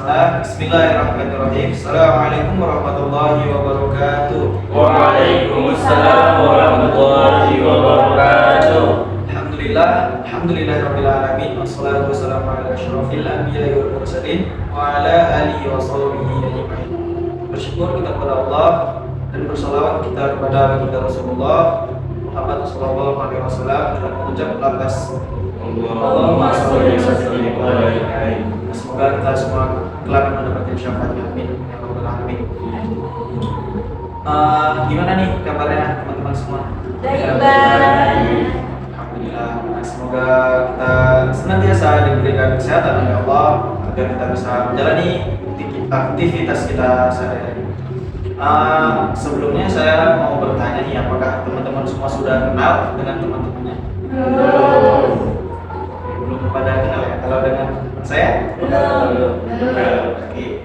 Bismillahirrahmanirrahim. Assalamualaikum warahmatullahi wabarakatuh. Waalaikumsalam warahmatullahi wabarakatuh. Alhamdulillahirabbil alamin. Wassalatu wassalamu ala asyrofil anbiya'i wal mursalin wa ala alihi wa sahbihi ajmain. Bersyukur kita kepada Allah dan bersalawat kita kepada baginda Rasulullah Muhammad sallallahu alaihi wasallam dengan mengucap lafaz Allahumma shalli wa sallim alaihi. Semoga kita semua kelak mendapatkan syafaatnya, amin ya rabbal alamin. Gimana nih kabarnya teman-teman semua? Baik. Alhamdulillah. Semoga kita senantiasa diberikan kesehatan oleh Allah agar kita bisa menjalani aktivitas kita sehari-hari. Sebelumnya saya mau bertanya nih, apakah teman-teman semua sudah kenal dengan teman-temannya? Belum pada kenal ya? Kalau dengan saya? Oke.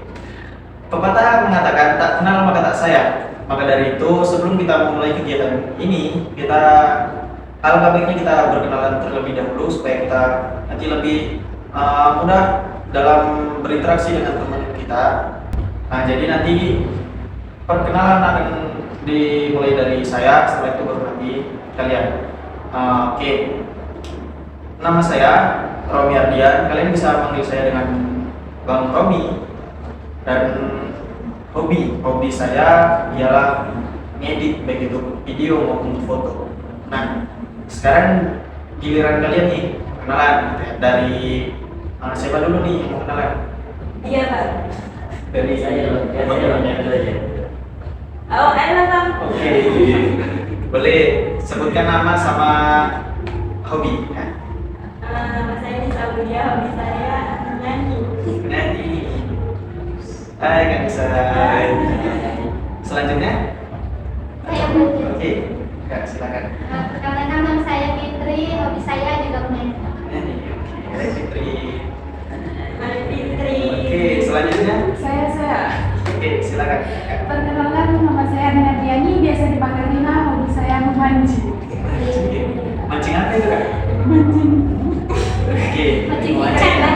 Pepatah mengatakan tak kenal maka tak sayang. Maka dari itu sebelum kita memulai kegiatan ini, alangkah baiknya kita berkenalan terlebih dahulu supaya kita nanti lebih mudah dalam berinteraksi dengan teman kita. Nah, jadi nanti perkenalan akan dimulai dari saya, setelah itu baru nanti kalian. Oke. Nama saya Romi Ardian. Kalian bisa panggil saya dengan Bang Romi. Dan hobi saya ialah ngedit, baik itu video maupun foto. Nah, sekarang giliran kalian nih kenalan gitu ya. Dari siapa dulu nih yang mau kenalan? Iya, Pak. Dari saya aja. Oh, enak, Bang. Oke. Boleh sebutkan nama sama hobi ya? Nama saya Nisa Budia, hobi saya nyanyi. Nyanyi. Hai, Kak Nisa. Selanjutnya? Saya Putri. Oke, Kak silakan. Perkenalkan, nama saya Fitri, hobi saya juga menyanyi. Nyanyi. Oke, Hai Fitri. Hai, Fitri. Oke, selanjutnya? Saya. Oke, silakan. Kak. Perkenalkan, nama saya Nina Diani, biasa dipanggil Nina, hobi saya memancing. Mancing apa itu, Kak? Mancing. Oke. Mancing Mancing. ikan,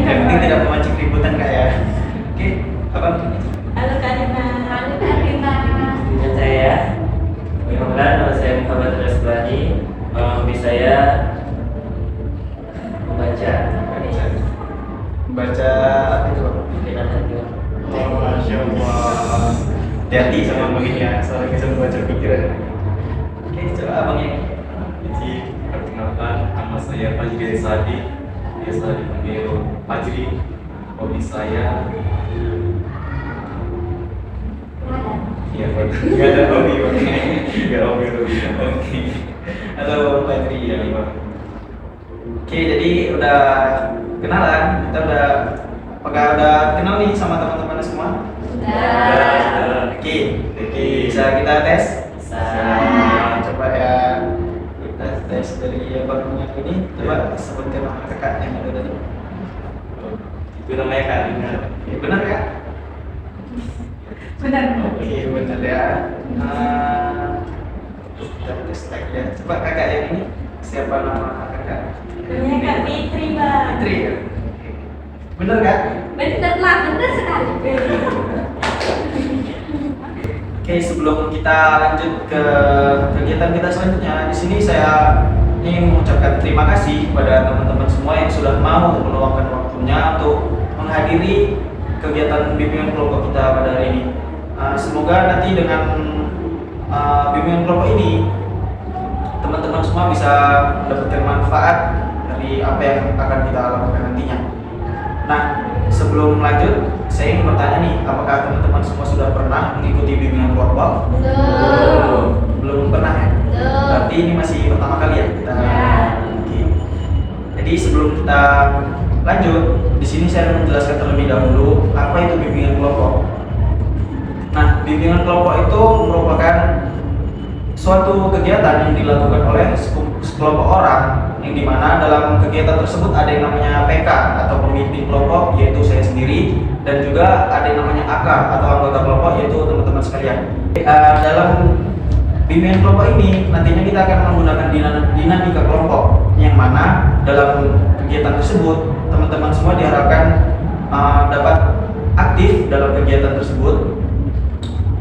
Yang penting tidak memancing ributan, Kak ya. Oke, apa? Halo, Kak Nina. Lalu Karina. Dan saya, perkenalkan nama saya Muhammad Rasbani, hobi saya membaca. Baca apa itu, Pak? Dengan hati. Oh, Masya Allah. Hati-hati sama begini ya, soalnya bisa membaca pikiran. Oke, coba abang yang Jadi, perkenalkan nama saya Fajri Sadi, biasa dipanggil Fajri. Hobi saya, ya nggak ada hobi, nggak hobi. Oke. Halo Patri ya. Oke, jadi udah kenalan, kita apakah udah kenal nih sama teman-teman semua? Oke, bisa kita tes? Coba ya, kita tes dari abang yang ini. Coba sebutkan nama kakak yang ada tadi. Itu namanya Karina. Benar ya? Benar. Oke, benar ya. Kita tes tag ya. Coba kakak yang ini, siapa nama kakak? Namanya Kak Fitri, Bang. Fitri ya? Benar kan? Benar lah, benar sekali. Oke, sebelum kita lanjut ke kegiatan kita selanjutnya, di sini saya ingin mengucapkan terima kasih kepada teman-teman semua yang sudah mau meluangkan waktunya untuk menghadiri kegiatan bimbingan kelompok kita pada hari ini. Semoga nanti dengan bimbingan kelompok ini teman-teman semua bisa mendapatkan manfaat dari apa yang akan kita lakukan nantinya. Nah, sebelum lanjut, saya ingin bertanya nih, apakah teman-teman semua sudah pernah mengikuti bimbingan kelompok? Belum pernah ya? Berarti ini masih pertama kali ya kita. Oke. Jadi sebelum kita lanjut, di sini saya akan menjelaskan terlebih dahulu apa itu bimbingan kelompok. Nah, bimbingan kelompok itu merupakan suatu kegiatan yang dilakukan oleh sekelompok orang, yang dimana dalam kegiatan tersebut ada yang namanya PK atau pemimpin kelompok, yaitu saya sendiri, dan juga ada yang namanya AK atau anggota kelompok, yaitu teman-teman sekalian. Dalam bimbingan kelompok ini nantinya kita akan menggunakan dinamika kelompok, yang mana dalam kegiatan tersebut teman-teman semua diharapkan dapat aktif dalam kegiatan tersebut.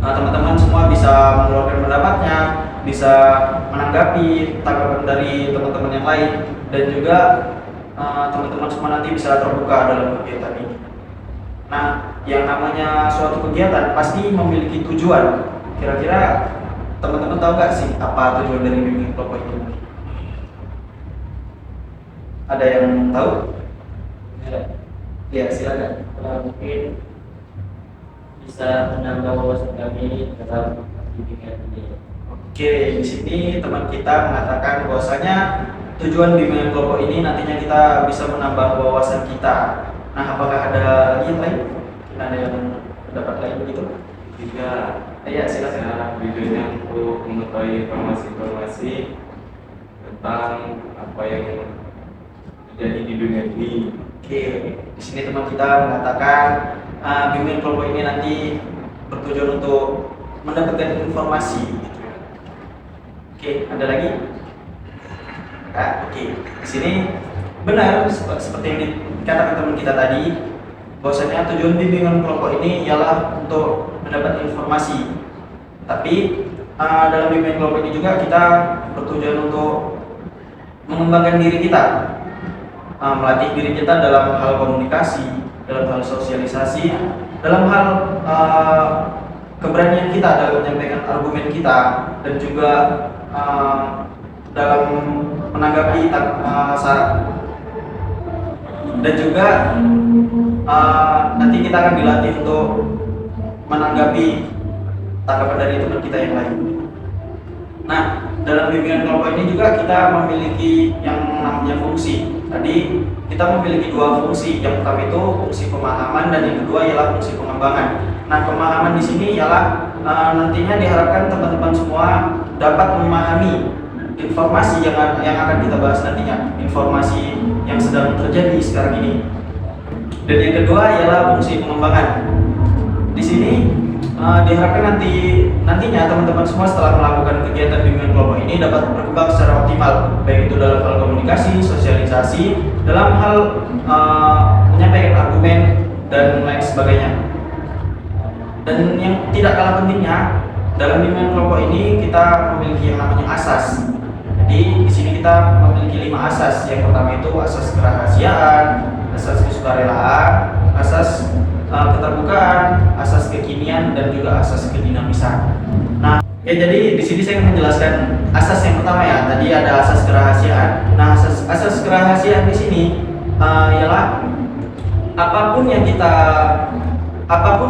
Teman-teman semua bisa mengeluarkan pendapatnya, bisa menanggapi tanggapan dari teman-teman yang lain, dan juga teman-teman semua nanti bisa terbuka dalam kegiatan ini. Nah, yang namanya suatu kegiatan pasti memiliki tujuan. Kira-kira teman-teman tahu gak sih apa tujuan dari bimbingan kelompok ini? Ada yang tahu? Ya, silakan. Mungkin bisa menambah wawasan kami dalam bimbingan ini. Oke, di sini teman kita mengatakan bahwasanya tujuan bimbingan kelompok ini nantinya kita bisa menambah wawasan kita. Nah, apakah ada lagi yang lain? Mungkin ada yang pendapat lain begitu? Jika Ya, silakan. saya tujuannya untuk mengetahui informasi-informasi tentang apa yang terjadi di dunia ini. Oke, di sini teman kita mengatakan bimbingan kelompok ini nanti bertujuan untuk mendapatkan informasi. Oke, ada lagi? Oke, di sini benar seperti yang dikatakan teman kita tadi, bahwasanya tujuan bimbingan kelompok ini ialah untuk mendapat informasi. Tapi dalam bimbingan kelompok ini juga kita bertujuan untuk mengembangkan diri kita, melatih diri kita dalam hal komunikasi, dalam hal sosialisasi, dalam hal keberanian kita dalam menyampaikan argumen kita, dan juga dalam menanggapi saran. Dan juga nanti kita akan dilatih untuk menanggapi tanggapan dari teman kita yang lain. Nah, dalam bimbingan kelompok ini juga kita memiliki yang namanya fungsi. Tadi kita memiliki dua fungsi. Yang pertama itu fungsi pemahaman, dan yang kedua ialah fungsi pengembangan. Nah, pemahaman di sini ialah nantinya diharapkan teman-teman semua dapat memahami informasi yang akan kita bahas nantinya, informasi yang sedang terjadi sekarang ini. Dan yang kedua ialah fungsi pengembangan. Di sini diharapkan nantinya teman-teman semua setelah melakukan kegiatan bimbingan kelompok ini dapat berkembang secara optimal, baik itu dalam hal komunikasi, sosialisasi, dalam hal menyampaikan argumen dan lain sebagainya. Dan yang tidak kalah pentingnya, dalam bimbingan kelompok ini kita memiliki yang namanya asas. Jadi di sini kita memiliki 5 asas. Yang pertama itu asas kerahasiaan, asas kesukarelaan, asas keterbukaan, asas kekinian, dan juga asas kedinamisan. Nah, jadi di sini saya akan menjelaskan asas yang pertama ya. Tadi ada asas kerahasiaan. Nah, asas kerahasiaan di sini ialah apapun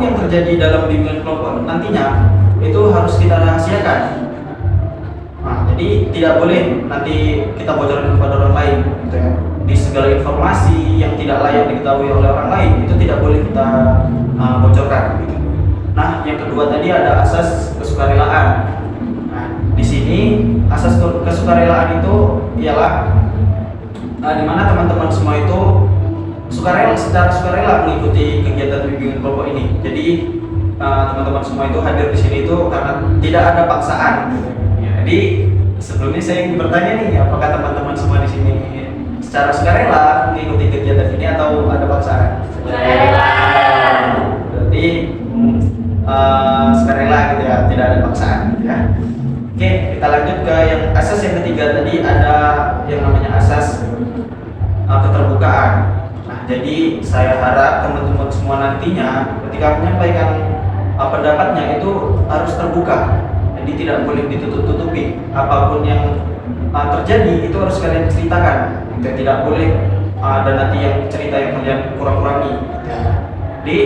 yang terjadi dalam bimbingan kelompok nantinya itu harus kita rahasiakan. Nah, jadi tidak boleh nanti kita bocorkan kepada orang lain, gitu ya. Di segala informasi yang tidak layak diketahui oleh orang lain itu tidak boleh kita bocorkan. Gitu. Nah, yang kedua tadi ada asas kesukarelaan. Nah, di sini asas kesukarelaan itu ialah di mana teman-teman semua itu secara sukarela mengikuti kegiatan bimbingan kelompok ini. Jadi teman-teman semua itu hadir di sini itu karena tidak ada paksaan. Jadi sebelumnya saya ingin bertanya nih, apakah teman-teman semua di sini secara sukarela mengikuti kegiatan ini atau ada paksaan? Sukarela. Berarti sukarela gitu ya, tidak ada paksaan gitu ya. Oke, kita lanjut ke yang asas yang ketiga tadi, ada yang namanya asas keterbukaan. Nah, jadi saya harap teman-teman semua nantinya ketika menyampaikan pendapatnya itu harus terbuka. Jadi tidak boleh ditutup-tutupi. Apapun yang terjadi itu harus kalian ceritakan. Tidak boleh ada nanti yang cerita yang kalian kurang-kurangi. Jadi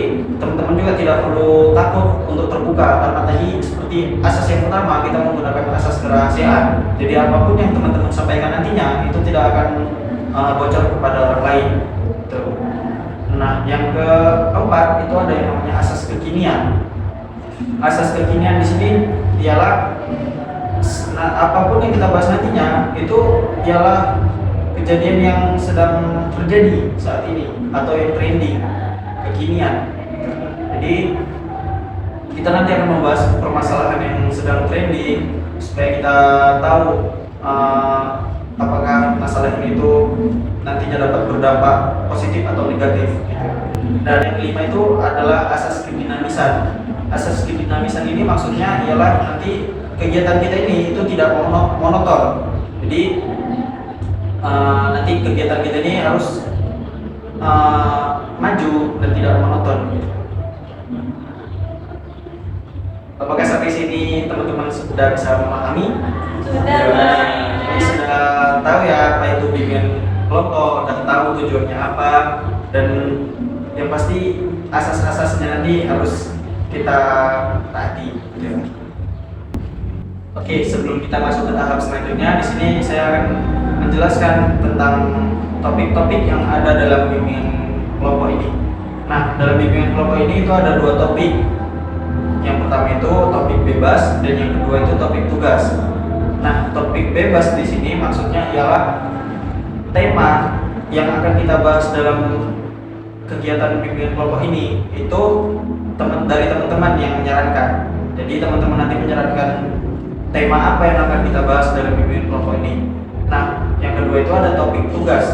teman-teman juga tidak perlu takut untuk terbuka, karena tadi seperti asas yang pertama kita menggunakan asas kerahasiaan. Jadi apapun yang teman-teman sampaikan nantinya itu tidak akan bocor kepada orang lain. Nah, yang keempat itu ada yang namanya asas kekinian. Asas kekinian di sini ialah apapun yang kita bahas nantinya itu ialah kejadian yang sedang terjadi saat ini atau yang trending, kekinian. Jadi kita nanti akan membahas permasalahan yang sedang trending supaya kita tahu apakah masalah ini itu nantinya dapat berdampak positif atau negatif gitu. Dan yang kelima itu adalah asas kedinamisan. Asas kedinamisan ini maksudnya ialah nanti kegiatan kita ini itu tidak monoton. Jadi nanti kegiatan kita ini harus maju dan tidak monoton gitu. Apakah sampai sini teman-teman sudah bisa memahami? Sudah, Pak. Pak. Sudah tahu ya apa itu bimbingan kelompok, dan tahu tujuannya apa, dan yang pasti asas-asasnya nanti harus kita taati. Gitu. Oke, sebelum kita masuk ke tahap selanjutnya, di sini saya akan menjelaskan tentang topik-topik yang ada dalam bimbingan kelompok ini. Nah, dalam bimbingan kelompok ini itu ada dua topik. Yang pertama itu topik bebas dan yang kedua itu topik tugas. Nah, topik bebas di sini maksudnya ialah tema yang akan kita bahas dalam kegiatan bimbingan kelompok ini itu dari teman-teman yang menyarankan. Jadi teman-teman nanti menyarankan tema apa yang akan kita bahas dalam bimbingan kelompok ini. Nah, yang kedua itu ada topik tugas.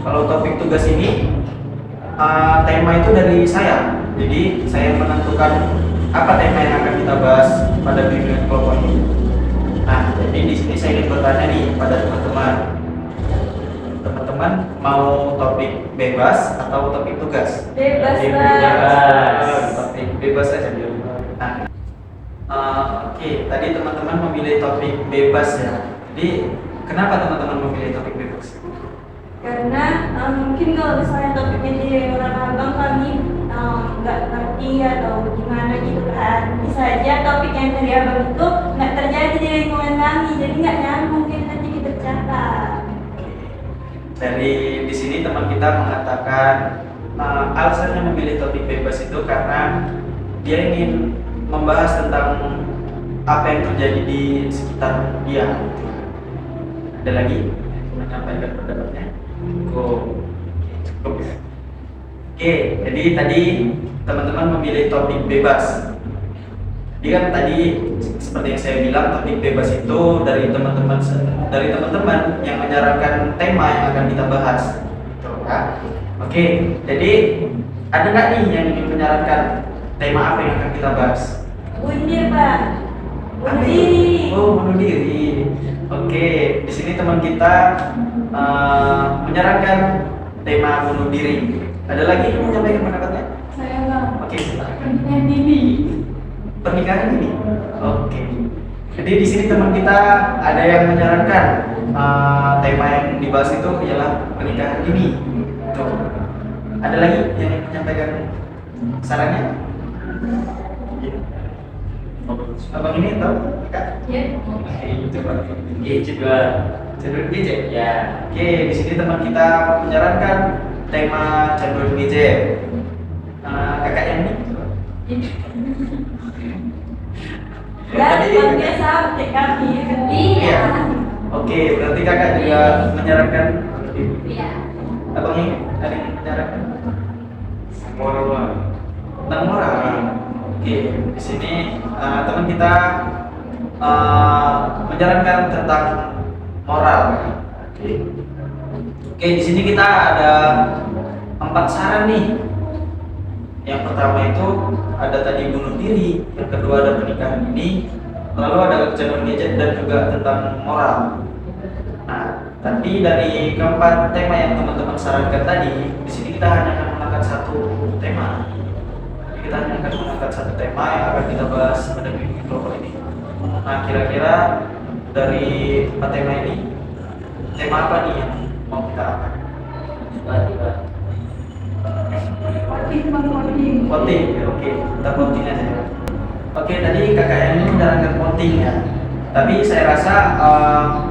Kalau topik tugas ini tema itu dari saya. Jadi saya menentukan apa tema yang akan kita bahas pada bimbingan kelompok ini. Nah, jadi di sini saya ingin bertanya nih pada teman-teman. Teman-teman mau topik bebas atau topik tugas? Bebas, Pak. Bebas. Topik bebas aja. Nah, oke, tadi teman-teman memilih topik bebas ya. Jadi kenapa teman-teman memilih topik bebas? Karena mungkin kalau misalnya topiknya dari orang abang kami nggak ngerti atau gimana gitu kan, bisa aja topik yang dari abang itu nggak terjadi di lingkungan kami, jadi nggak nyambung kita nanti kita bercakap. Dari di sini teman kita mengatakan alasannya memilih topik bebas itu karena dia ingin membahas tentang apa yang terjadi di sekitar dia. Ada lagi menyampaikan pendapatnya? Cukup. Oke, jadi tadi teman-teman memilih topik bebas. Jadi kan tadi seperti yang saya bilang, topik bebas itu dari teman-teman yang menyarankan tema yang akan kita bahas. Gitu, kan? Oke, jadi ada nggak nih yang ingin menyarankan tema apa yang akan kita bahas? Bundir, Pak. Apa Bunuh itu? diri. Oh, bunuh diri. Oke, di sini teman kita menyarankan tema bunuh diri. Ada lagi yang menyampaikan pendapatnya? Saya nggak. Oke, silakan. Pernikahan dini. Pernikahan ini. Oke. Jadi di sini teman kita ada yang menyarankan tema yang dibahas itu ialah pernikahan dini. Tuh. Ada lagi yang menyampaikan sarannya? Abang ini tahu? Kak? Ya. Oke, coba. Gadget juga. Cenderung gadget. Ya. Oke, di sini teman kita menyarankan tema cenderung gadget. Kakak yang ini. Dan dia sama kayak kami. Iya. Oke, berarti kakak juga menyarankan. Iya. Abang ini ada yang menyarankan Moral lah. tentang moral. Oke, di sini teman kita menyarankan tentang moral. Oke, di sini kita ada 4 saran nih. Yang pertama itu ada tadi bunuh diri, yang kedua ada pernikahan dini, lalu ada kecanduan gadget dan juga tentang moral. Nah, tapi dari keempat tema yang teman-teman sarankan tadi, di sini kita hanya akan mengangkat satu tema. Kita hanya akan mengangkat satu tema yang akan kita bahas pada bimbingan kelompok ini. Nah, kira-kira dari 4 tema ini, tema apa nih yang mau kita angkat? Tiba-tiba. Voting, ya, oke, kita voting aja. Oke, tadi kakak yang ini menyarankan voting ya. Tapi saya rasa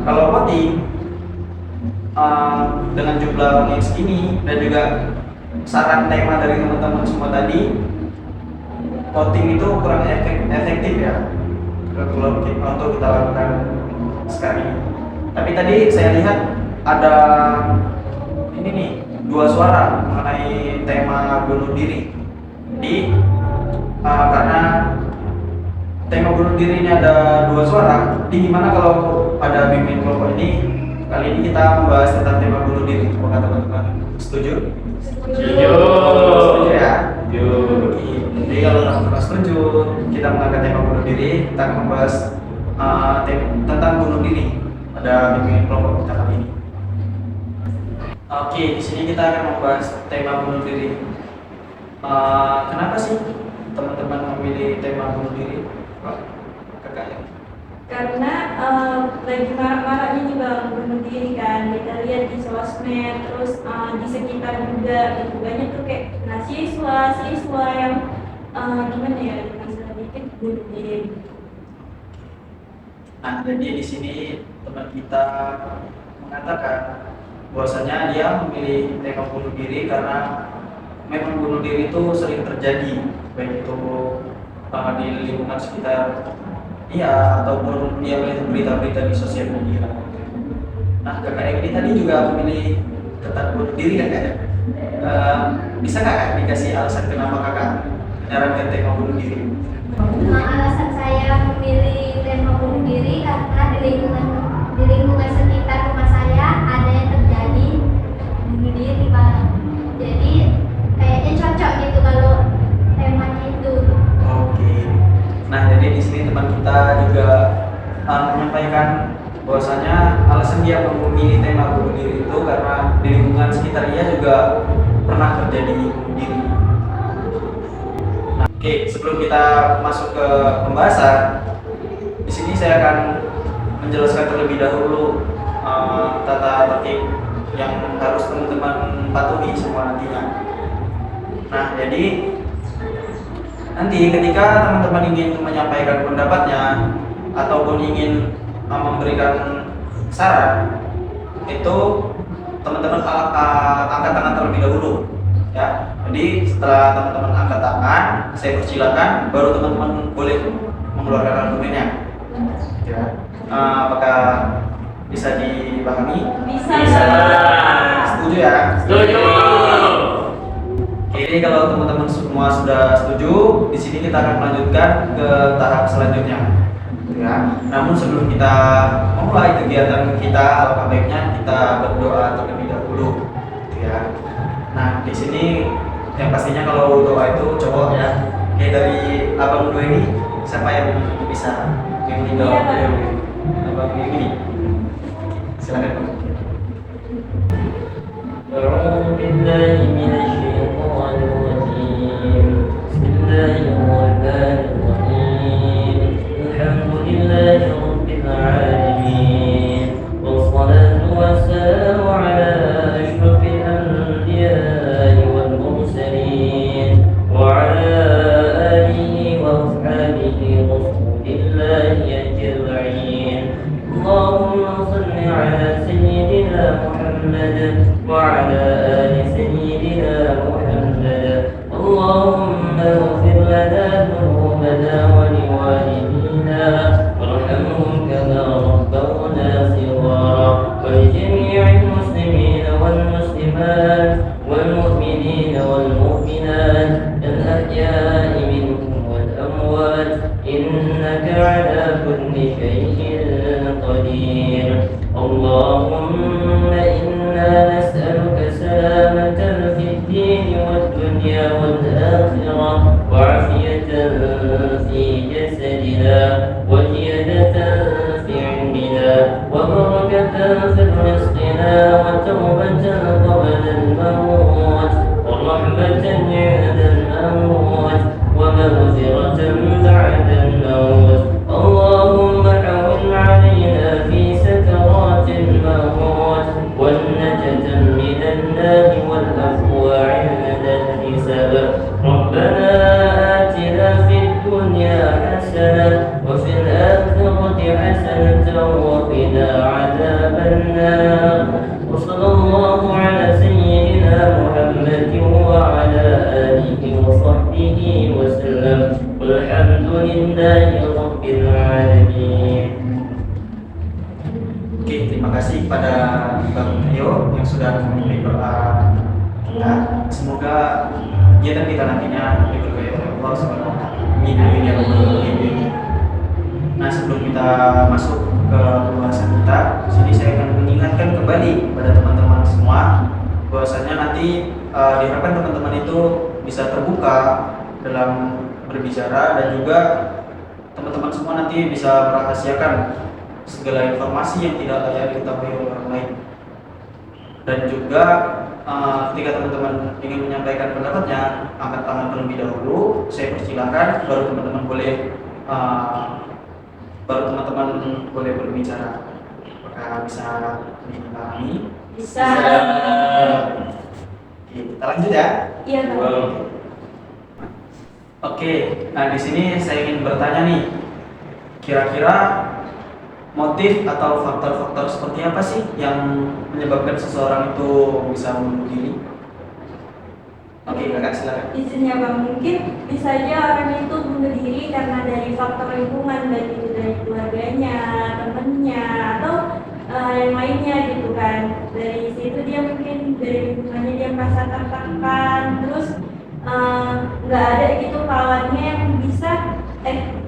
kalau voting dengan jumlah orang yang segini dan juga saran tema dari teman-teman semua tadi, voting itu kurang efektif ya untuk kita lakukan sekali. Tapi tadi saya lihat ada ini nih 2 suara mengenai tema bunuh diri. Jadi karena tema bunuh diri ini ada 2 suara, jadi gimana kalau pada bimbingan kelompok ini kali ini kita membahas tentang tema bunuh diri. Apakah teman-teman setuju? Setuju. Setuju ya? Setuju. Jadi kalau teman-teman setuju, kita mengangkat tema bunuh diri. Kita akan membahas tentang bunuh diri pada bimbingan kelompok kita kali ini. Oke, di sini kita akan membahas tema bunuh diri. Kenapa sih teman-teman memilih tema bunuh diri? Kakak ya? Karena lagi marak-maraknya juga bunuh diri kan, kita lihat di sosmed, terus di sekitar juga itu banyak tuh kayak siswa yang gimana ya, bisa dikit bunuh diri. Nah, jadi di sini teman kita mengatakan bahwasanya dia memilih tema bunuh diri karena memang bunuh diri itu sering terjadi, baik itu di lingkungan sekitar iya ataupun dia melihat berita-berita di sosial media. Nah, kakak ini tadi juga memilih tentang bunuh diri kan kak? Bisa nggak dikasih alasan kenapa kakak menyarankan tema bunuh diri? Alasan saya memilih tema bunuh diri karena di lingkungan sekitar rumah saya ada yang terjadi bunuh diri, Pak. Jadi kayaknya cocok gitu kalau temanya itu. Oke. Nah, jadi di sini teman kita juga menyampaikan bahwasanya alasan dia memilih tema bunuh diri itu karena di lingkungan sekitar dia juga pernah terjadi bunuh diri. Nah, oke, sebelum kita masuk ke pembahasan, di sini saya akan menjelaskan terlebih dahulu tata tertib yang harus teman-teman patuhi semua nantinya. Nah, jadi nanti ketika teman-teman ingin menyampaikan pendapatnya ataupun ingin memberikan saran, itu teman-teman angkat tangan terlebih dahulu ya. Jadi setelah teman-teman angkat tangan, saya persilakan, baru teman-teman boleh mengeluarkan argumennya ya. Apakah bisa dipahami? Bisa. Setuju ya? Setuju. Jadi kalau teman-teman semua sudah setuju, di sini kita akan melanjutkan ke tahap selanjutnya. Ya. Namun sebelum kita memulai kegiatan kita, alangkah baiknya kita berdoa terlebih dahulu. Ya. Nah, di sini yang pastinya kalau doa itu cowok ya. Kayak dari abang dua ini, siapa yang bisa memimpin doa? Iya, Abang ini. Silakan. أعوذ بالله من الشيطان الرجيم بسم الله الرحمن الرحيم الحمد لله رب العالمين والصلاة والسلام على أشرف الأنبياء والمرسلين وعلى آله وأصحابه رسول الله أجمعين اللهم صل على سيدنا محمد وعلى آل سيدنا محمد اللهم اغفر لنا ذنوبنا ولوالدينا وارحمهم كما ربونا صغارا ولجميع المسلمين والمسلمات والمؤمنين والمؤمنات الأحياء منهم والأموات إنك على كل شيء قدير اللهم إنا نسألك سلامة في الدين والدنيا والآخرة وعافية في جسدنا وزيادة في علمنا وبركة في رزقنا وتوبة قبل الموت ورحمة عند الموت ومغفرة بعد الموت اللهم حول علينا في سكرات الموت والنجاة من النار والعفو عند الحساب ربنا آتنا في الدنيا حسنة وفي الآخرة حسنة وقنا عذاب النار وصلى الله على سيدنا محمد وعلى آله وصحبه وسلم والحمد لله رب العالمين. Oke, terima kasih kepada Bang Tio yang sudah memimpin doa kita. Semoga kegiatan kita nantinya diberkahi oleh Allah Subhanahu wa Ta'ala. Amin amin ya rabbal alamin. Nah, sebelum kita masuk ke pembahasan kita, sini saya akan mengingatkan kembali kepada teman-teman semua bahwasanya nanti diharapkan teman-teman itu bisa terbuka dalam berbicara dan juga teman-teman semua nanti bisa merahasiakan segala informasi yang tidak layak diketahui oleh orang lain. Dan juga ketika teman-teman ingin menyampaikan pendapatnya, angkat tangan terlebih dahulu. Saya persilahkan, baru teman-teman boleh berbicara. Apakah bisa dipahami? Bisa. Oke, kita lanjut ya. Iya, Pak. Oke, nah di sini saya ingin bertanya nih, kira-kira motif atau faktor-faktor seperti apa sih yang menyebabkan seseorang itu bisa bunuh diri? Oke, kakak silakan. Izinnya Bang, mungkin bisa aja orang itu bunuh diri karena dari faktor lingkungan, baik itu dari keluarganya, temennya, atau yang lainnya gitu kan. Dari situ dia mungkin dari lingkungannya dia merasa tertekan, terus nggak ada gitu kawannya yang bisa,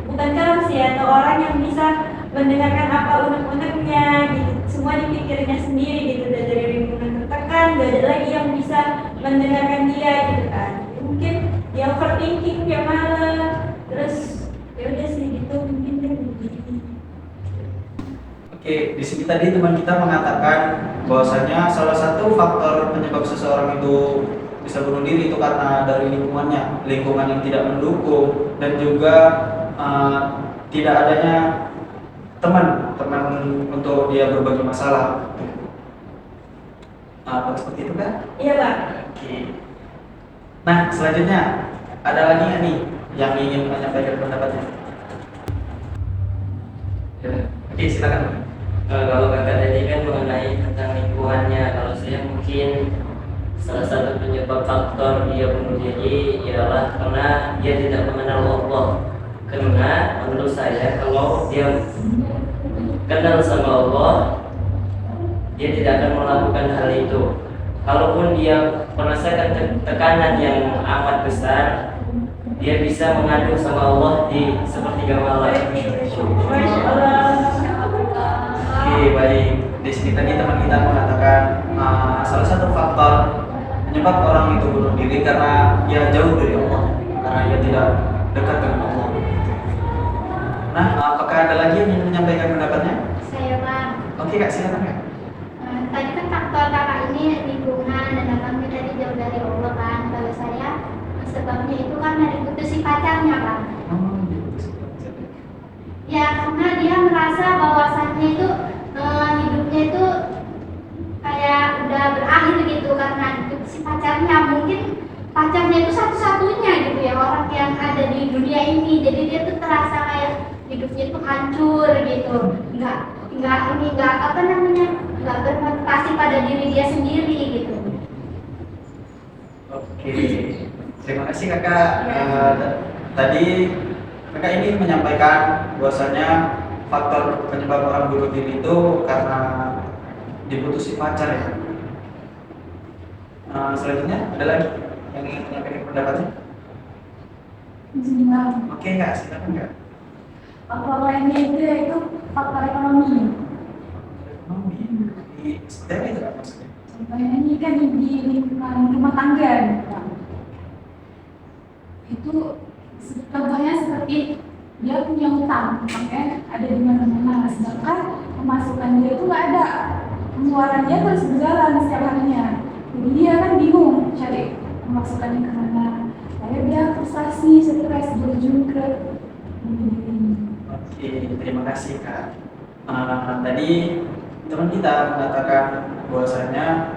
bukan kawan sih, atau orang yang bisa mendengarkan apa unek-uneknya gitu. Semua dipikirnya sendiri gitu, dan dari lingkungan tertekan, gak ada lagi yang bisa mendengarkan dia gitu kan. Mungkin dia overthinking, dia malah, terus ya udah sih gitu mungkin dia begini. Oke, di sini tadi teman kita mengatakan bahwasanya salah satu faktor penyebab seseorang itu bisa bunuh diri itu karena dari lingkungannya, lingkungan yang tidak mendukung, dan juga tidak adanya teman untuk dia berbagi masalah. Apa seperti itu kan? Iya Pak. Oke. Nah, selanjutnya ada lagi nggak nih yang ingin menyampaikan pendapatnya? Oke, silakan. Kalau kakak tadi kan mengenai tentang lingkungannya, kalau saya mungkin salah satu penyebab faktor dia bunuh diri ialah karena dia tidak mengenal Allah. Karena menurut saya kalau dia kenal sama Allah, dia tidak akan melakukan hal itu. Kalaupun dia merasakan tekanan yang amat besar, dia bisa mengadu sama Allah di sepertiga malam. Masya Allah. Oke, baik. Di sini tadi teman kita mengatakan salah satu faktor penyebab orang itu bunuh diri karena dia jauh dari Allah, karena dia tidak dekat dengan Allah. Nah, apakah ada lagi yang ingin menyampaikan pendapatnya? Saya Bang. Oke kak, silakan kak. Tadi kan faktor kakak ini lingkungan dan abangnya tadi jauh dari Allah kan. Kalau saya sebabnya itu karena diputusi pacarnya Bang. Oh, gitu. Ya karena dia merasa bahwasannya itu hidupnya itu kayak udah berakhir gitu karena diputusi pacarnya. Mungkin pacarnya itu satu-satunya gitu ya orang yang ada di dunia ini. Jadi dia tuh terasa kayak hidupnya itu hancur gitu. Nggak bermotivasi pada diri dia sendiri gitu. Oke, terima kasih kakak. Tadi kakak ini menyampaikan bahwasanya faktor penyebab orang bunuh diri itu karena diputusi pacar ya. Selanjutnya ada lagi yang ingin menyampaikan pendapatnya? Izin Bang. Oke kak, silakan kak. Faktor lainnya itu yaitu faktor ekonomi. Seperti apa itu kak maksudnya? Contohnya ini kan di lingkungan rumah tangga, gitu, Bang. Itu contohnya seperti dia punya utang, makanya ada di mana-mana. Sedangkan pemasukan dia itu nggak ada, pengeluaran dia terus berjalan setiap harinya. Jadi dia kan bingung cari pemasukannya kemana. Akhirnya dia frustasi, stres, berujung ke bunuh diri. Oke, terima kasih kak. Tadi teman kita mengatakan bahwasanya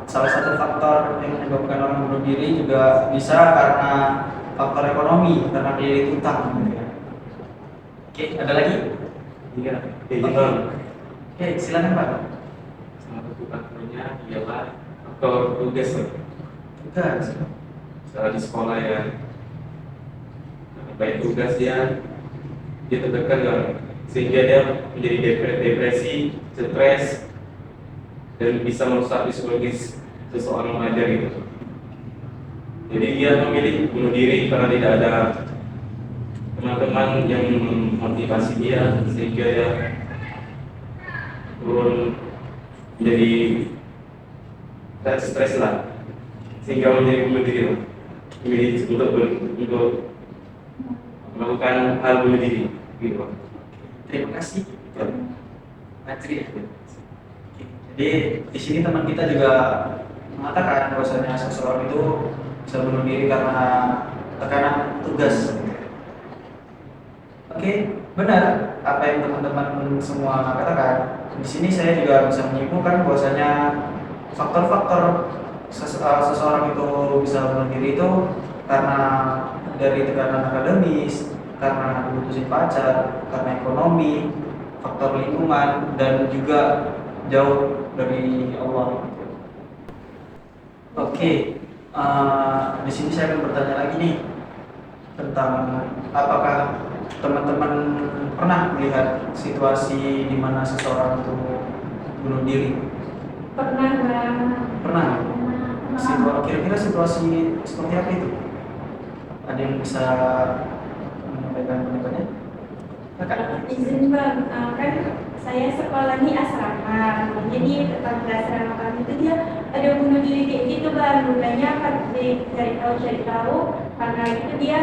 salah satu faktor yang menyebabkan orang bunuh diri juga bisa karena faktor ekonomi, karena kredit utang gitu ya. Oke, ada lagi? Iya. Oke, silakan Pak. Salah satu faktornya ialah faktor tugas. Tugas. Misalnya di sekolah ya, baik tugas dia tertekan kan, sehingga dia menjadi depresi, stres, dan bisa merusak psikologis seseorang pelajar gitu. Jadi dia memilih bunuh diri karena tidak ada teman-teman yang memotivasi dia sehingga dia turun menjadi stres lah, sehingga menjadi bunuh diri lah. Untuk melakukan hal bunuh diri gitu. Terima kasih. Matri. Jadi di sini teman kita juga mengatakan bahwasanya seseorang itu bisa bunuh diri karena tekanan tugas. Oke, benar apa yang teman-teman semua katakan. Di sini saya juga bisa menyimpulkan bahwasanya faktor-faktor seseorang itu bisa bunuh diri itu karena dari tekanan akademis, karena diputusin pacar, karena ekonomi, faktor lingkungan, dan juga jauh dari Allah. Oke, di sini saya akan bertanya lagi nih tentang apakah teman-teman pernah melihat situasi di mana seseorang itu bunuh diri? Pernah Bang. Pernah. Kira-kira situasi seperti apa itu? Ada yang bisa menyampaikan pendapatnya? Kakak. Izin Bang, kan saya sekolah di asrama. Jadi tetangga asrama kami itu dia ada bunuh diri kayak gitu Bang. Mulanya kan cari tahu karena itu dia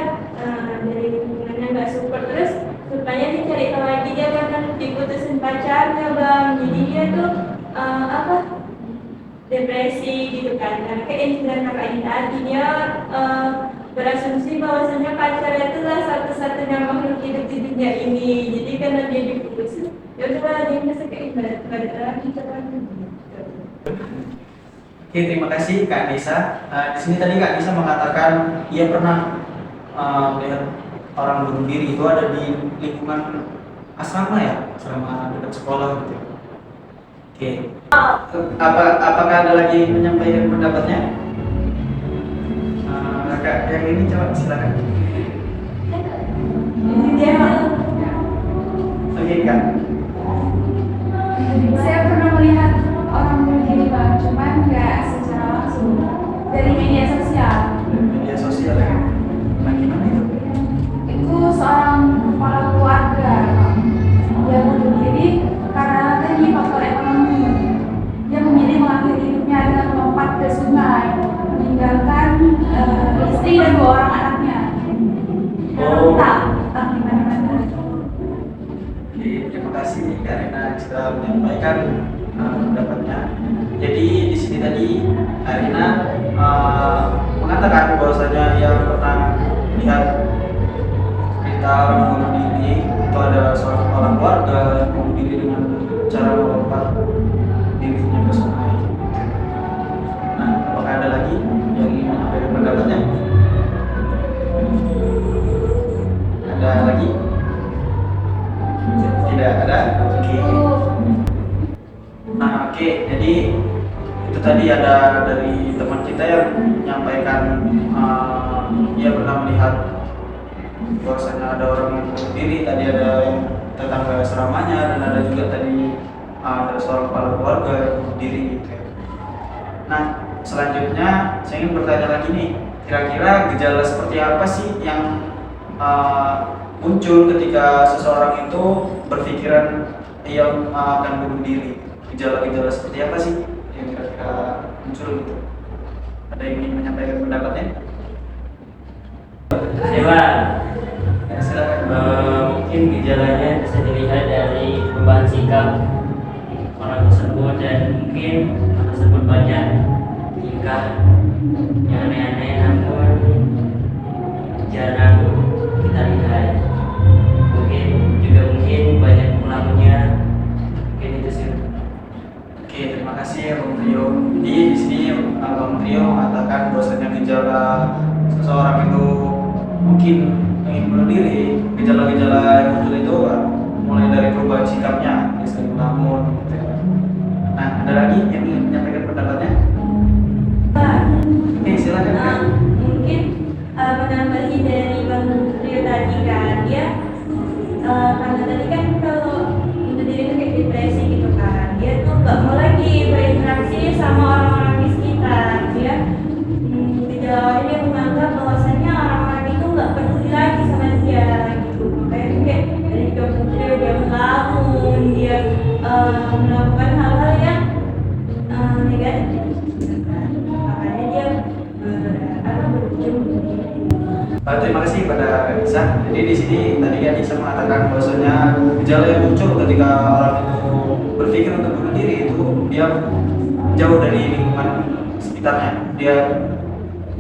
dari lingkungannya nggak support, terus supaya dicari tahu lagi dia kan diputusin pacarnya Bang. Jadi dia tuh depresi gitu kan. Karena kayak yang kakak ini tadi dia berasumsi bahwasanya pacarnya itu lah satu-satunya makhluk hidup di dunia ini. Jadi karena dia diputus, ya udah dia merasa kayak ibarat lagi kan. Oke, terima kasih Kak Nisa. Di sini tadi Kak Nisa mengatakan ia pernah melihat orang bunuh diri itu ada di lingkungan asrama ya, asrama dekat sekolah gitu. Oke. Apakah ada lagi menyampaikan pendapatnya? Kakak yang ini coba silakan. Ini dia Bang. Oke Kak. Saya pernah melihat orang bunuh diri Bang, cuman nggak secara langsung dari media sosial. Dari media sosial ya. Nah, gimana itu? Itu seorang kepala keluarga Bang. Dia bunuh diri karena tadi faktor ekonomi. Dia memilih mengakhiri hidupnya dengan melompat ke sungai, meninggalkan istri dan 2 orang anaknya. Tak di mana-mana. Oke, terima kasih karena sudah menyampaikan pendapatnya. Jadi di sini tadi Arina mengatakan bahwasanya ia pernah melihat berita orang bunuh diri itu ada seorang kepala keluarga yang bunuh diri dengan cara melompat dirinya ke sungai. Nah, apakah ada lagi yang ingin menyampaikan pendapatnya? Ada lagi? Tidak ada. Oke. Nah, oke. Jadi itu tadi ada dari teman kita yang menyampaikan dia pernah melihat bahwasanya ada orang yang bunuh diri. Tadi ada yang tetangga asramanya dan ada juga tadi ada seorang kepala keluarga yang bunuh diri gitu ya. Nah, selanjutnya saya ingin bertanya lagi nih, kira-kira gejala seperti apa sih yang muncul ketika seseorang itu berpikiran ia akan bunuh diri? Gejala-gejala seperti apa sih yang kira-kira muncul gitu? Ada yang ingin menyampaikan pendapatnya? Hewan. Ya, silakan. Mungkin gejalanya bisa dilihat dari perubahan sikap orang tersebut, dan mungkin orang tersebut banyak tingkah yang aneh-aneh namun jarang kita lihat. Mungkin banyak pelakunya. Mungkin itu sih. Oke, terima kasih ya Bang Trio. Di sini Bang Trio mengatakan bahwasanya gejala seseorang itu mungkin ingin bunuh diri. Gejala-gejala yang muncul itu mulai dari perubahan sikapnya, dia sering melamun. Gitu ya. Nah, ada lagi yang ingin menyampaikan pendapatnya? Oke, silakan Kak. Mungkin menambahi dari Bang Rio tadi kan, dia karena tadi kan kalau bunuh diri itu kayak depresi gitu kan, dia tuh nggak mau lagi berinteraksi sama orang-orang di sekitar. Dia di awalnya dia menganggap bahwasannya orang-orang itu nggak peduli lagi sama dia gitu. Terima kasih kepada Kak Nisa. Jadi di sini tadi Kak Nisa mengatakan bahwasanya gejala yang muncul ketika orang itu berpikir untuk bunuh diri itu dia jauh dari lingkungan sekitarnya. Dia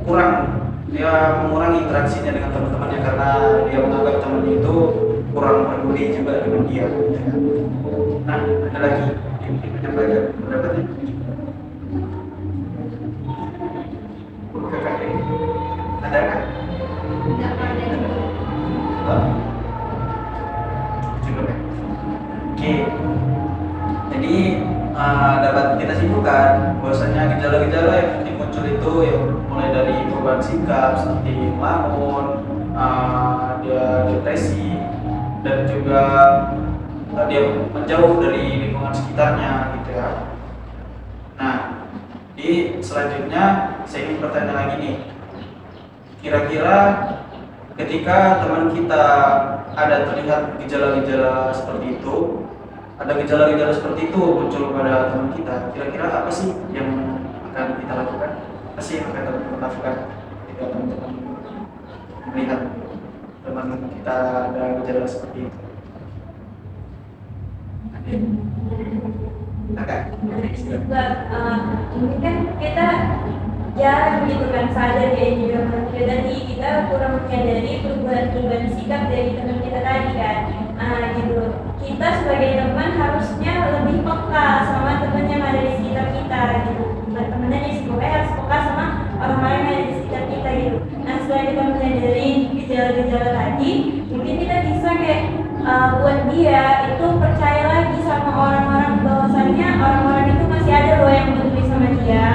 mengurangi interaksinya dengan teman-temannya karena dia menganggap temannya itu kurang peduli juga dengan dia. Nah, ada lagi yang ingin menyampaikan pendapatnya? Kakak ini ada kan? Tidak ada. Cukup ya? Oke. Jadi dapat kita simpulkan bahwasanya gejala-gejala yang mungkin muncul itu yang mulai dari perubahan sikap seperti melamun, dia depresi, dan juga dia menjauh dari lingkungan sekitarnya gitu ya. Nah, di selanjutnya saya ingin bertanya lagi nih. Kira-kira ketika teman kita ada terlihat gejala-gejala seperti itu, muncul pada teman kita, kira-kira apa sih yang akan kita lakukan? Apa sih yang akan kita lakukan ketika teman-teman melihat teman kita ada gejala seperti itu? Ini kan kita jarang gitu kan sadar kayak juga manusia, tadi kita kurang menyadari perubahan sikap dari teman kita tadi kan. Gitu, kita sebagai teman harusnya lebih peka sama teman yang ada di sekitar kita gitu. Teman-temannya di sekolah harus peka sama orang-orang yang ada di sekitar kita gitu. Nah, setelah kita menyadari gejala-gejala tadi, mungkin kita bisa kayak buat dia itu percaya lagi sama orang-orang, bahwasannya orang-orang itu masih ada loh yang peduli sama dia.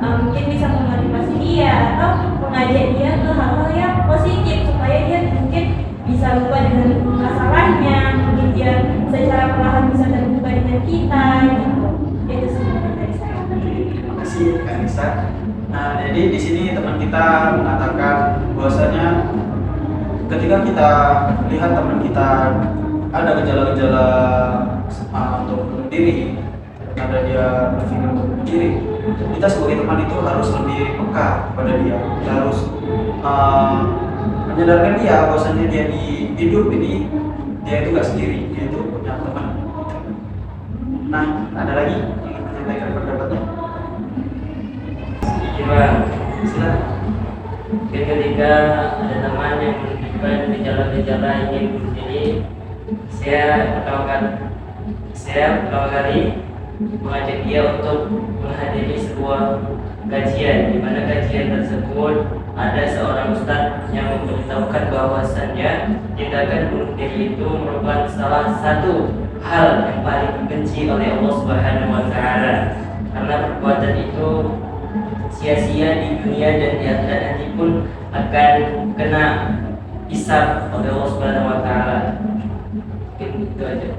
Mungkin bisa memotivasi dia atau mengajak dia ke hal-hal yang positif supaya dia mungkin bisa lupa dengan masalahnya, mungkin dia secara perlahan bisa terbuka dengan kita gitu. Itu sebenarnya dari saya. Terima kasih Kak Nisa. Nah, jadi di sini teman kita mengatakan bahwasanya ketika kita lihat teman kita ada gejala-gejala untuk bunuh diri, ada dia berpikir untuk bunuh diri, kita sebagai teman itu harus lebih peka pada dia. Kita harus menyadarkan dia bahwasanya dia di hidup ini dia itu gak sendiri, dia itu punya teman. Nah, ada lagi yang menyampaikan pendapatnya? Iya, silakan. Mungkin ketika ada teman yang menunjukkan gejala-gejala ingin bunuh diri, saya pertama kali mengajak dia untuk menghadiri sebuah kajian, di mana kajian tersebut ada seorang ustadz yang memberitahukan bahwasannya tindakan bunuh diri itu merupakan salah satu hal yang paling dibenci oleh Allah Subhanahu wa Ta'ala, karena perbuatan itu sia-sia di dunia dan di akhirat nanti pun akan kena hisab oleh Allah Subhanahu wa Ta'ala. Mungkin itu aja.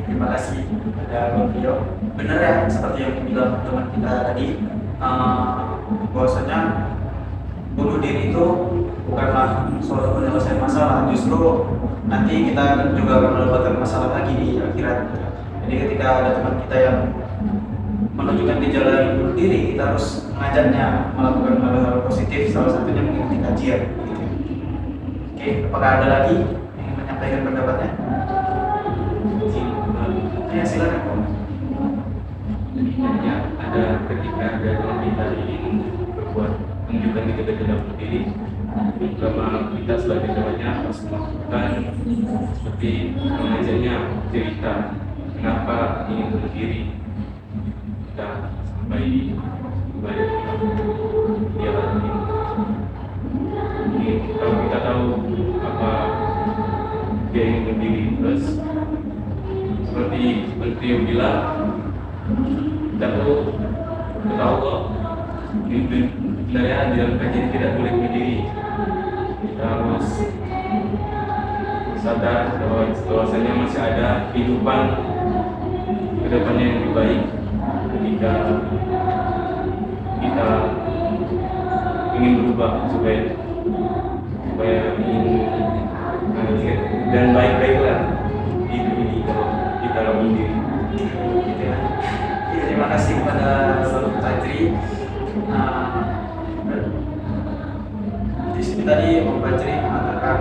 Terima kasih kepada Bang Rio. Benar ya, seperti yang dibilang teman kita tadi, bahwasanya bunuh diri itu bukanlah suatu penyelesaian masalah, justru nanti kita juga akan mendapatkan masalah lagi di akhirat. Jadi ketika ada teman kita yang menunjukkan gejala yang bunuh diri, kita harus mengajaknya melakukan hal-hal positif, salah satunya mengikuti kajian. Oke, apakah ada lagi yang menyampaikan pendapatnya? Ya, silakan. Ya, ada ketika ada teman kita ingin berbuat menunjukkan gejala bunuh diri, terutama kita sebagai temannya harus melakukan seperti mengajaknya cerita kenapa ingin bunuh diri, kita sampai balik dia lagi. Kalau kita tahu apa dia ingin bunuh diri, terus seperti yang bilang, kita perlu tahu kok sebenarnya di dalam kajian tidak boleh bunuh diri. Kita harus sadar bahwasanya masih ada kehidupan kedepannya yang lebih baik ketika kita ingin berubah supaya ingin dan baik-baiklah di hidup ini kalau kita bunuh diri. Terima kasih kepada Bapak Patri. di sini tadi Om Fajri mengatakan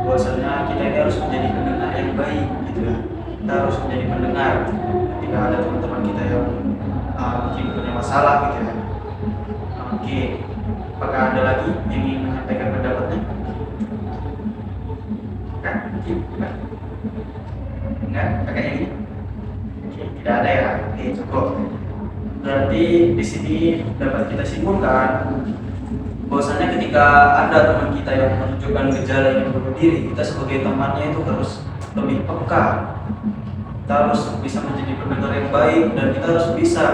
bahwasanya kita ini harus menjadi pendengar yang baik gitu ya. Kita harus menjadi pendengar ketika ada teman-teman kita yang mungkin punya masalah gitu ya. Oke, apakah ada lagi yang ingin menyampaikan pendapatnya? Kan? Enggak, pakai ini. Oke, tidak ada ya. Oke, cukup. Berarti di sini dapat kita simpulkan bahwasanya ketika ada teman kita yang menunjukkan gejala yang bunuh diri, kita sebagai temannya itu harus lebih peka. Kita harus bisa menjadi pendengar yang baik dan kita harus bisa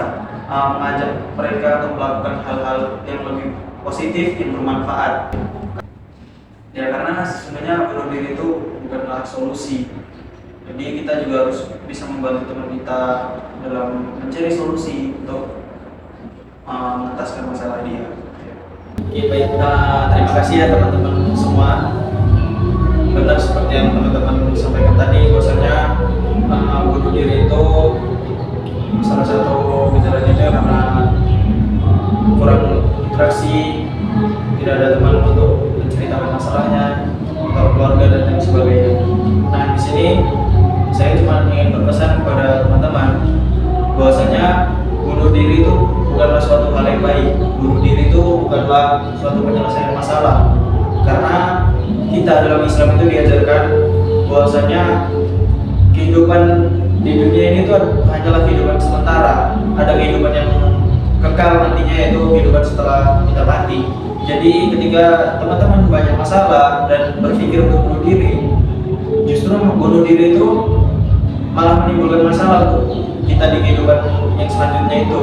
mengajak mereka untuk melakukan hal-hal yang lebih positif, yang bermanfaat. Ya, karena sesungguhnya bunuh diri itu bukanlah solusi. Jadi kita juga harus bisa membantu teman kita dalam mencari solusi untuk mengentaskan masalah dia. Oke, baik, terima kasih ya teman-teman semua. Benar seperti yang teman-teman sampaikan tadi, bahwasanya bunuh diri itu salah satu gejalanya itu karena kurang interaksi, tidak ada teman untuk menceritakan masalahnya, atau keluarga dan lain sebagainya. Nah, di sini saya cuma ingin berpesan kepada teman-teman bahwasanya bunuh diri itu bukanlah suatu hal yang baik. Bunuh diri itu bukanlah suatu penyelesaian masalah. Karena kita dalam Islam itu diajarkan bahwasanya kehidupan di dunia ini itu hanyalah kehidupan sementara. Ada kehidupan yang kekal nantinya, yaitu kehidupan setelah kita mati. Jadi ketika teman-teman banyak masalah dan berpikir untuk bunuh diri, justru bunuh diri itu malah menimbulkan masalah kita di kehidupan yang selanjutnya itu.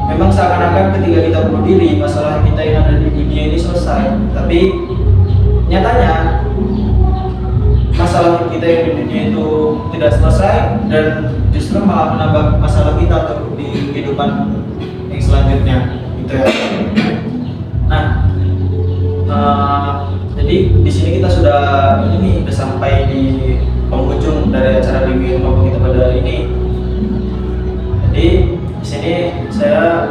Memang seakan-akan ketika kita bunuh diri, masalah kita yang ada di dunia ini selesai. Tapi nyatanya masalah kita yang di dunia itu tidak selesai dan justru malah menambah masalah kita untuk di kehidupan yang selanjutnya. Gitu ya. Nah, jadi di sini kita sudah sampai di penghujung dari acara bimbingan kelompok kita pada hari ini. Jadi di sini saya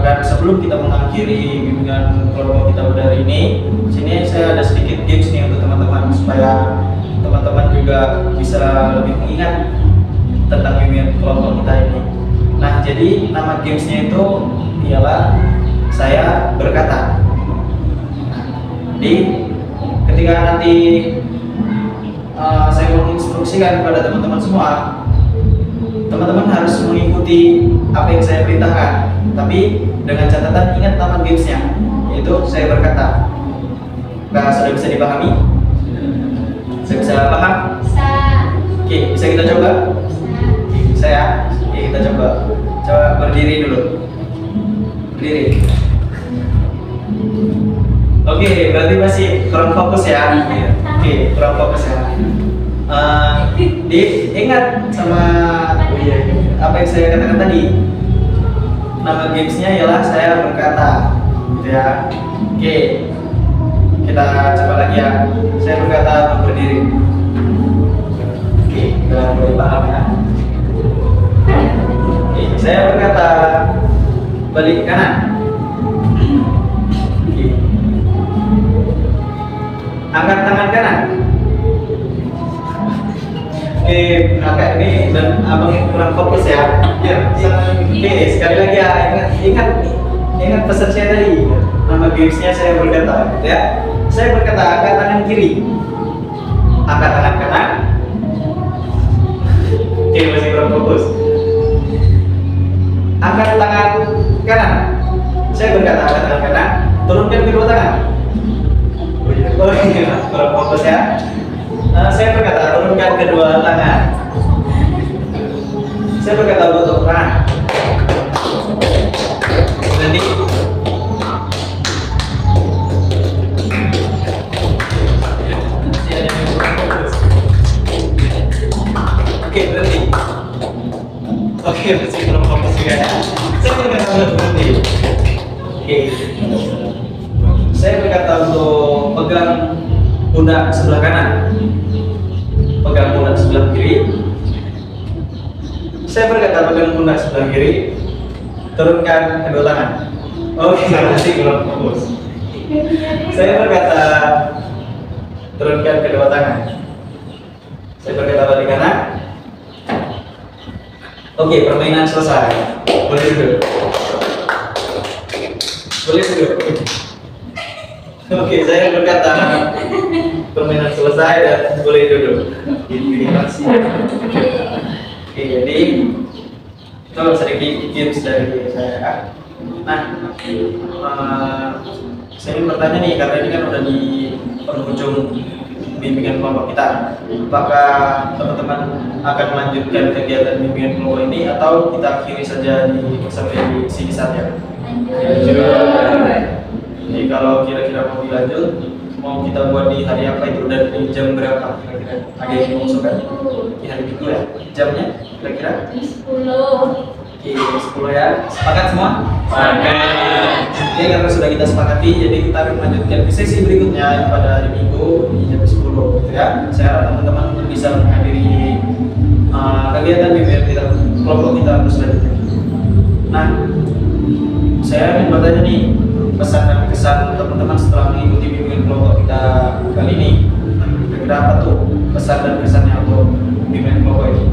kan sebelum kita mengakhiri bimbingan kelompok kita pada hari ini, di sini saya ada sedikit tips nih untuk teman-teman supaya teman-teman juga bisa lebih mengingat tentang bimbingan kelompok kita ini. Nah, jadi nama gamesnya itu ialah saya berkata. Jadi ketika nanti saya menginstruksikan kepada teman-teman semua, teman-teman harus mengikuti apa yang saya perintahkan, tapi dengan catatan ingat nama gamesnya, yaitu saya berkata. Nah, sudah bisa dipahami? Saya bisa paham? Bisa. Oke, bisa kita coba? Bisa ya? Oke, kita coba. Coba berdiri dulu. Berdiri. Oke, berarti masih kurang fokus ya? Oke, kurang fokus ya. Ingat sama apa yang saya katakan tadi. Nama gamesnya ialah saya berkata, gitu ya. Oke, kita coba lagi ya. Saya berkata untuk berdiri. Oke, kita mulai paham ya. Oke, saya berkata balik kanan. Oke. Angkat tangan kanan. Oke, kakak ini dan abang kurang fokus ya. Ya, oke, sekali lagi ya, ingat pesan saya tadi. Nama gamesnya saya berkata, ya. Saya berkata angkat tangan kiri, angkat tangan kanan. Oke, masih kurang fokus. Angkat tangan kanan. Saya berkata angkat tangan kanan, turunkan kedua tangan. Oh iya, kurang fokus ya. Saya berkata turunkan kedua tangan. Saya berkata untuk turunkan. Nanti. Oke, berhenti. Oke, masih belum fokus juga ya. Saya berkata untuk berhenti. Oke. Saya berkata untuk pegang pundak sebelah kanan, pegang pundak sebelah kiri. Saya berkata pegang pundak sebelah kiri, turunkan kedua tangan. Oke, masih belum fokus. Saya berkata turunkan kedua tangan. Saya berkata balik kanan. Oke, permainan selesai. Boleh duduk. Boleh duduk. Oke, saya berkata permainan selesai dan boleh duduk. Terima kasih. Oke, jadi itu sedikit tips dari saya. Nah, saya ingin bertanya nih, karena ini kan udah di penghujung bimbingan kelompok kita. Apakah teman-teman akan melanjutkan kegiatan bimbingan kelompok ini atau kita akhiri saja sampai di sini saja? Jadi kalau kira-kira mau dilanjut, mau kita buat di hari apa itu dan di jam berapa kira-kira? Ada yang mengusulkan? Di hari Minggu ya? Jamnya kira-kira? 10. Oke, 10 ya. Sepakat semua? Sepakat. Oke, karena sudah kita sepakati, jadi kita akan melanjutkan ke sesi berikutnya pada hari Minggu di jam 10 gitu ya. Saya harap teman-teman bisa menghadiri kegiatan bimbingan kita kelompok kita selanjutnya. Nah, saya ingin bertanya nih, pesan dan kesan teman-teman setelah mengikuti bimbingan kelompok kita kali ini. Kira-kira apa tuh pesan dan kesannya untuk bimbingan kelompok ini?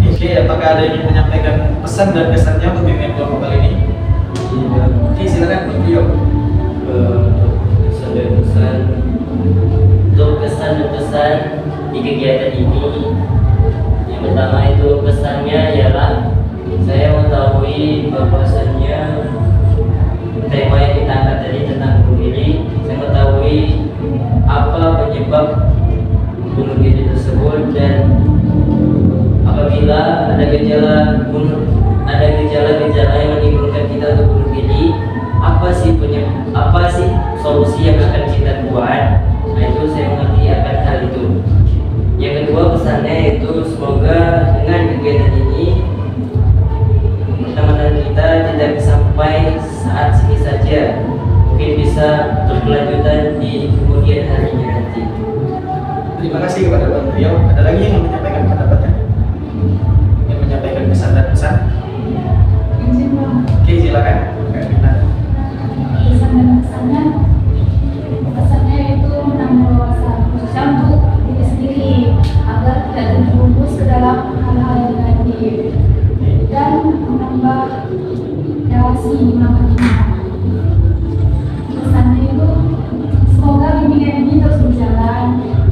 Oke, apakah ada yang ingin menyampaikan pesan dan kesannya untuk bimbingan kelompok kali ini? Oke, silakan beliau. Pesan dan kesan untuk kesan dan pesan di kegiatan ini, yang pertama itu pesannya ialah saya mengetahui bahwasannya tema yang kita angkat tadi tentang bunuh diri. Saya mengetahui apa penyebab bunuh diri tersebut, dan apabila ada gejala yang menimbulkan kita untuk bunuh diri, apa sih solusi yang akan kita buat. Nah, itu saya mengerti akan hal itu. Yang kedua pesannya itu semoga dengan kegiatan ini pertemanan kita tidak sampai saat sini saja, mungkin bisa berkelanjutan di kemudian harinya nanti. Terima kasih kepada Bang Rio. Ada lagi yang menyampaikan pendapatnya? Yang menyampaikan pesan dan pesan? Izin Bang. Oke, silakan. Pesan dan pesannya itu menambah wawasan khususnya untuk diri sendiri agar tidak terjerumus ke dalam hal-hal yang negatif dan menambah relasi mengenai. Pesannya itu semoga bimbingan ini terus berjalan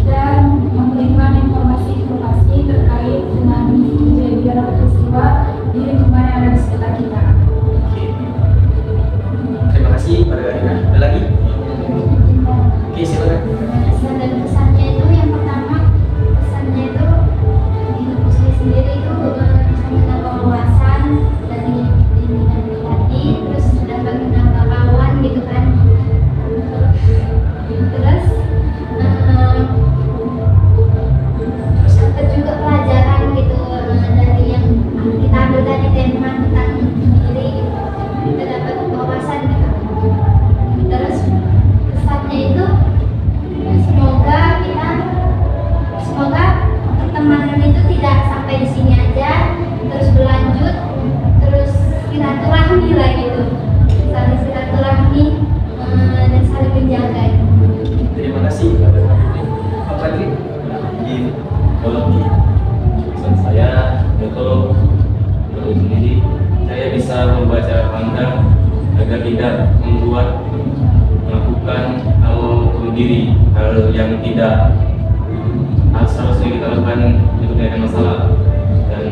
dan memberikan informasi-informasi terkait dengan kejadian atau peristiwa di lingkungan yang ada di sekitar kita. Terima kasih pada Karina. Ada lagi? Oke, silakan. Pesan dan pesannya itu yang pertama, pesannya itu untuk saya sendiri itu bisa menambah wawasan dari hati, terus dapat menambah kawan gitu kan. Terus dapat juga pelajaran gitu dari yang kita ambil tadi tema tentang diri, kita dapat wawasan gitu. Terus pesannya itu semoga pertemanan itu tidak sampai di sini aja, terus berlanjut, terus silaturahmi lah gitu, saling silaturahmi dan saling menjaga. Terima kasih kepada Pak Fadli. Kalau pesan saya untuk sendiri, saya bisa membaca pandang agar tidak melakukan hal bunuh diri, hal yang tidak seharusnya kita lakukan untuk menyelesaikan masalah. Dan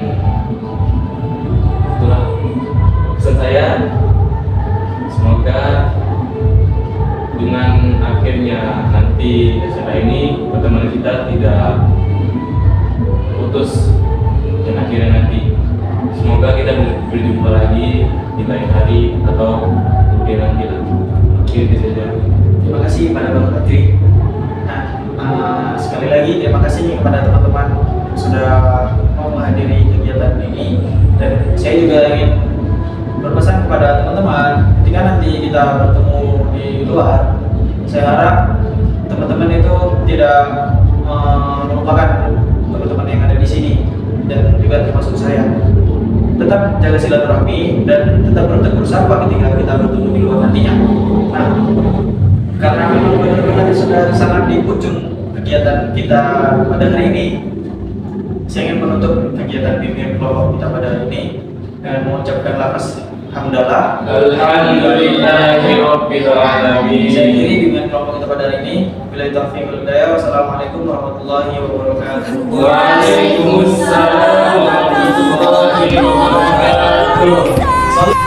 itulah pesan saya. Semoga dengan akhirnya nanti setelah ini pertemanan kita tidak putus, dan akhirnya nanti semoga kita berjumpa lagi di lain hari atau kemudian nanti lah. Itu saja. Terima kasih kepada Bang Fadli. Nah, sekali lagi terima kasih nih kepada teman-teman yang sudah mau menghadiri kegiatan ini, dan saya juga ingin berpesan kepada teman-teman ketika nanti kita bertemu di luar, saya harap teman-teman itu tidak melupakan teman-teman yang ada di sini dan juga termasuk saya. Tetap jaga silaturahmi dan tetap bertegur sapa ketika kita bertemu di luar nantinya. Nah, ujung kegiatan kita pada hari ini. Saya ingin menutup kegiatan bimbingan kelompok kita pada hari ini dengan mengucapkan lafaz hamdalah. Alhamdulillahirabbil alamin. Saya akhiri bimbingan kelompok kita pada hari ini. Billahi taufiq wal hidayah. Wassalamualaikum warahmatullahi wabarakatuh. Waalaikumsalam warahmatullahi wabarakatuh.